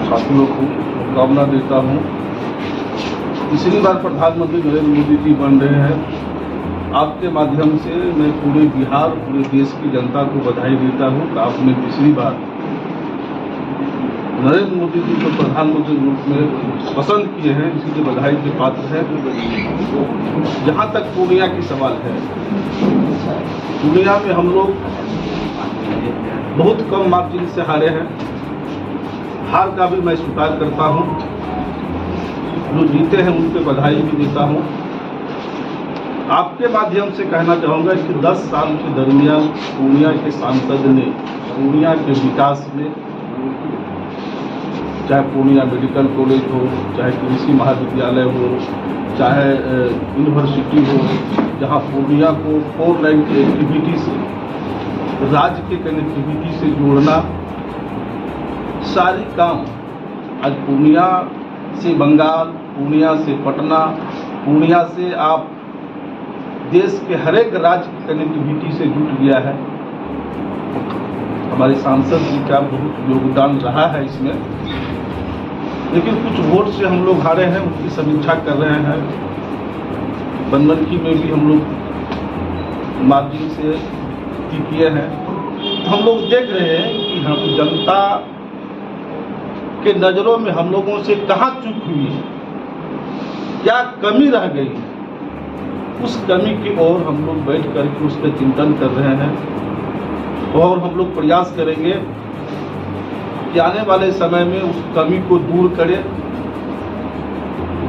छात्रों को शुभकामना देता हूँ। तीसरी बार प्रधानमंत्री नरेंद्र मोदी जी बन रहे हैं। आपके माध्यम से मैं पूरे बिहार, पूरे देश की जनता को बधाई देता हूँ कि आपने तीसरी बार नरेंद्र मोदी जी को प्रधानमंत्री के रूप में पसंद किए हैं, इसलिए बधाई के पात्र हैं। जहाँ तक पूर्णिया की सवाल है, पूर्णिया में हम लोग बहुत कम मार्जिन से हारे हैं। हार का भी मैं स्वीकार करता हूँ। जो जीते हैं उन पर बधाई भी देता हूँ। आपके माध्यम से कहना चाहूँगा कि 10 साल के दरमियान पूर्णिया के सांसद ने पूर्णिया के विकास में, चाहे पूर्णिया मेडिकल कॉलेज हो, चाहे कृषि महाविद्यालय हो, चाहे यूनिवर्सिटी हो, जहाँ पूर्णिया को 4 लाइन की एक्टिविटी से, राज्य के कनेक्टिविटी से जोड़ना, सारी काम आज पूर्णिया से बंगाल, पूर्णिया से पटना, पूर्णिया से आप देश के हर एक राज्य की कनेक्टिविटी से जुट गया है। हमारे सांसद जी का बहुत योगदान रहा है इसमें, लेकिन कुछ वोट से हम लोग हारे हैं, उसकी समीक्षा कर रहे हैं। बनमनखी में भी हम लोग मार्जिन से किए हैं। हम लोग देख रहे हैं कि हम जनता के नज़रों में हम लोगों से कहाँ चूक हुई है, क्या कमी रह गई है। उस कमी की ओर हम लोग बैठ करके उस पर चिंतन कर रहे हैं और हम लोग प्रयास करेंगे कि आने वाले समय में उस कमी को दूर करें।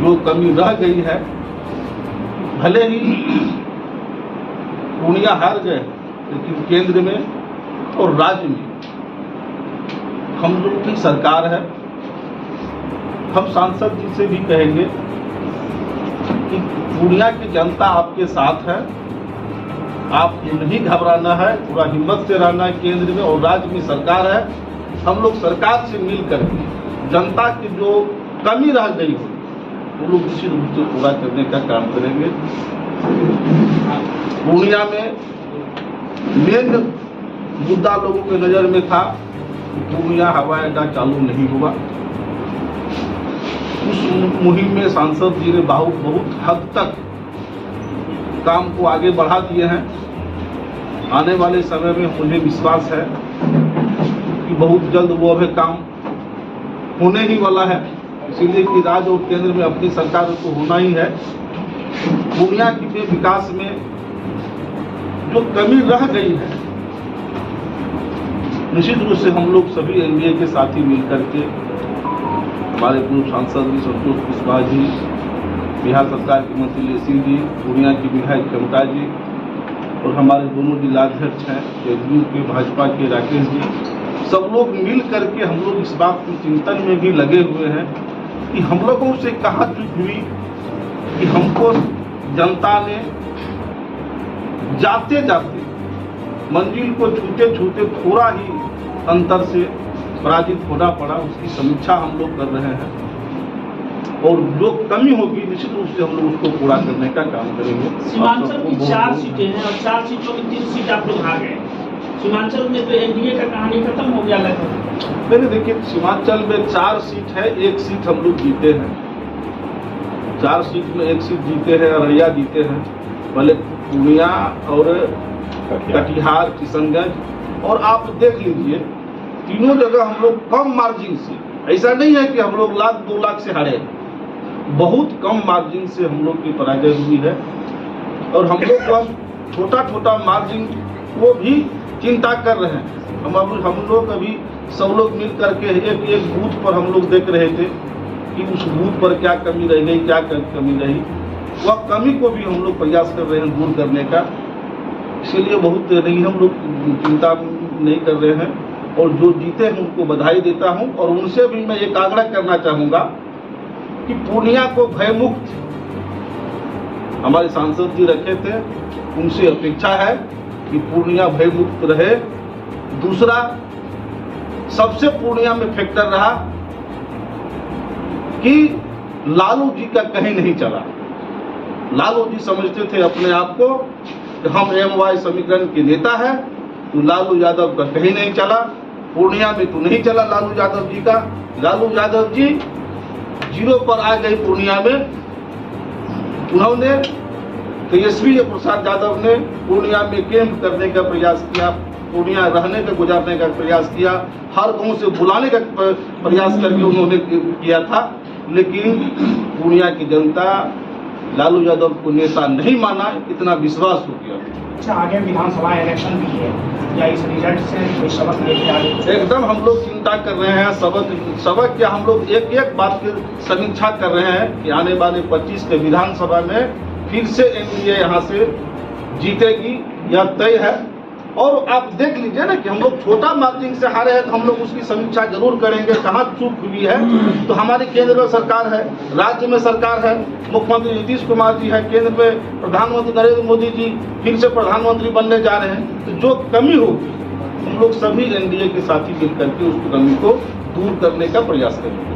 जो कमी रह गई है, भले ही पूर्णिया हार गए, लेकिन केंद्र में और राज्य में हम लोग की सरकार है। हम सांसद जी से भी कहेंगे कि पूर्णिया की जनता आपके साथ है, आपको नहीं घबराना है, पूरा हिम्मत से रहना है। केंद्र में और राज्य में सरकार है। हम लोग सरकार से मिल करके जनता की जो कमी रह गई हो, वो लोग निश्चित रूप से पूरा करने का काम करेंगे। पूर्णिया में मेन मुद्दा लोगों के नज़र में था कि पूर्णिया हवाई अड्डा चालू नहीं हुआ। उस मुहिम में सांसद जी ने बहुत हद तक काम को आगे बढ़ा दिए हैं। आने वाले समय में मुझे विश्वास है कि बहुत जल्द वो अभी काम होने ही वाला है, इसीलिए कि राज्य और केंद्र में अपनी सरकार को होना ही है। पूर्णिया के विकास में जो कमी रह गई है, निश्चित रूप से हम लोग सभी एनडीए के साथी मिलकर के, हमारे पूर्व सांसद जी संतोष कुशवाहा जी, बिहार सरकार के मंत्री लेसिंग जी, पूर्णिया की विधायक चमका जी और हमारे दोनों जिलाध्यक्ष हैं जदयू के, भाजपा के राकेश जी, सब लोग मिल करके हम लोग इस बात के चिंतन में भी लगे हुए हैं कि हम लोगों से कहाँ चूक हुई कि हमको जनता ने जाते जाते मंजिल को छूते छूते थोड़ा ही अंतर से पराजित होना पड़ा। उसकी समीक्षा हम लोग कर रहे हैं और जो कमी होगी निश्चित रूप से हम लोग उसको पूरा करने का काम करेंगे। सीमांचल की 4 सीटें हैं और 4 सीटों में 3 सीट आप लोग हार गए। सीमांचल में तो एनडीए का कहानी खत्म हो गया लगभग। मैंने देखिए, सीमांचल में 4 सीट है, 1 सीट हम लोग जीते हैं। 4 सीट में 1 सीट जीते हैं, अररिया जीते हैं, भले पूर्णिया और कटिहार, किशनगंज। और आप देख लीजिए, तीनों जगह हम लोग कम मार्जिन से, ऐसा नहीं है कि हम लोग 1 लाख 2 लाख से हारे, बहुत कम मार्जिन से हम लोग की पराजय हुई है। और हम लोग छोटा मार्जिन को भी चिंता कर रहे हैं। हम लोग अभी सब लोग मिल करके एक बूथ पर हम लोग देख रहे थे कि उस बूथ पर क्या कमी रह गई, क्या कमी रही। वह कमी को भी हम लोग प्रयास कर रहे हैं दूर करने का। इसीलिए बहुत नहीं हम लोग चिंता नहीं कर रहे हैं और जो जीते हैं उनको बधाई देता हूं। और उनसे भी मैं एक आग्रह करना चाहूँगा कि पूर्णिया को भयमुक्त हमारे सांसद जी रखे थे, उनसे अपेक्षा है कि पूर्णिया भयमुक्त रहे। दूसरा, सबसे पूर्णिया में फैक्टर रहा कि लालू जी का कहीं नहीं चला। लालू जी समझते थे अपने आप को कि हम MY समीकरण के नेता हैं, तो लालू यादव का कहीं नहीं चला। पूर्णिया में तो नहीं चला लालू यादव जी का। लालू यादव जी 0 पर आ गए पूर्णिया में। उन्होंने तेजस्वी प्रसाद यादव ने पूर्णिया में कैंप करने का प्रयास किया, पूर्णिया रहने का गुजारने का प्रयास किया, हर गांव से बुलाने का प्रयास करके उन्होंने किया था। लेकिन पूर्णिया की जनता लालू यादव को नेता नहीं माना, इतना विश्वास हो गया। अच्छा, आगे विधानसभा इलेक्शन भी है, या इस रिजल्ट से कोई सबक लेके आगे? एकदम हम लोग चिंता कर रहे हैं। सबक क्या, हम लोग एक एक बात की समीक्षा कर रहे हैं कि आने वाले 25 के विधानसभा में फिर से एनडीए यहाँ से जीतेगी, यह तय है। और आप देख लीजिए ना कि हम लोग छोटा मार्जिन से हारे हैं, तो हम लोग उसकी समीक्षा जरूर करेंगे, कहाँ चूक हुई है। तो हमारी केंद्र में सरकार है, राज्य में सरकार है, मुख्यमंत्री नीतीश कुमार जी है, केंद्र में प्रधानमंत्री नरेंद्र मोदी जी फिर से प्रधानमंत्री बनने जा रहे हैं। तो जो कमी होगी हम लोग सभी एनडीए के साथी मिलकर के उस कमी को दूर करने का प्रयास करेंगे।